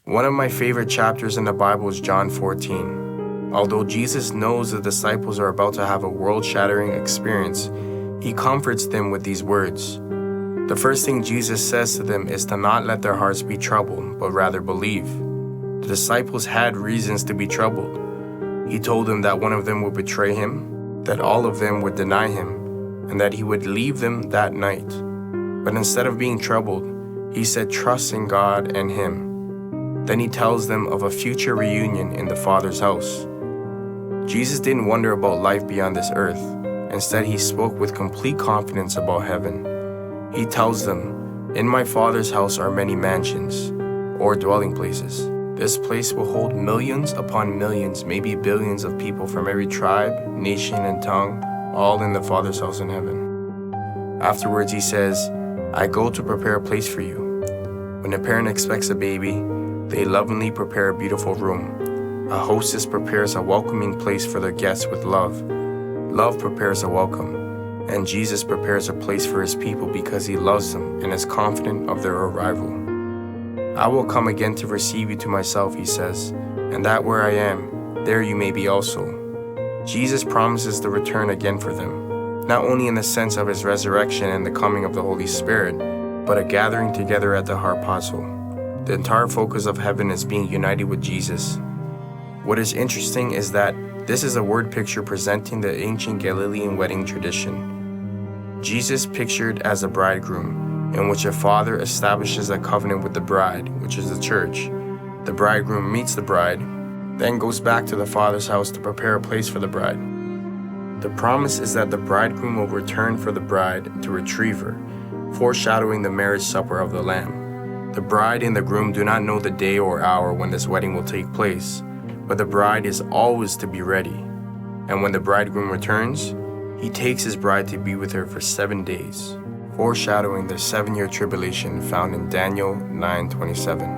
One of my favorite chapters in the Bible is John 14. Although Jesus knows the disciples are about to have a world-shattering experience, he comforts them with these words. The first thing Jesus says to them is to not let their hearts be troubled, but rather believe. The disciples had reasons to be troubled. He told them that one of them would betray him, that all of them would deny him, and that he would leave them that night. But instead of being troubled, he said trust in God and him. Then he tells them of a future reunion in the Father's house. Jesus didn't wonder about life beyond this earth. Instead, he spoke with complete confidence about heaven. He tells them, "In my Father's house are many mansions," or dwelling places. This place will hold millions upon millions, maybe billions of people from every tribe, nation, and tongue, all in the Father's house in heaven. Afterwards, he says, "I go to prepare a place for you." When a parent expects a baby, they lovingly prepare a beautiful room. A hostess prepares a welcoming place for their guests with love. Love prepares a welcome, and Jesus prepares a place for his people because he loves them and is confident of their arrival. "I will come again to receive you to myself," he says, "and that where I am, there you may be also." Jesus promises to return again for them, not only in the sense of his resurrection and the coming of the Holy Spirit, but a gathering together at the harpazo. The entire focus of heaven is being united with Jesus. What is interesting is that this is a word picture presenting the ancient Galilean wedding tradition. Jesus pictured as a bridegroom, in which a father establishes a covenant with the bride, which is the church. The bridegroom meets the bride, then goes back to the Father's house to prepare a place for the bride. The promise is that the bridegroom will return for the bride to retrieve her, foreshadowing the marriage supper of the Lamb. The bride and the groom do not know the day or hour when this wedding will take place, but the bride is always to be ready. And when the bridegroom returns, he takes his bride to be with her for 7 days, foreshadowing the 7-year tribulation found in Daniel 9:27.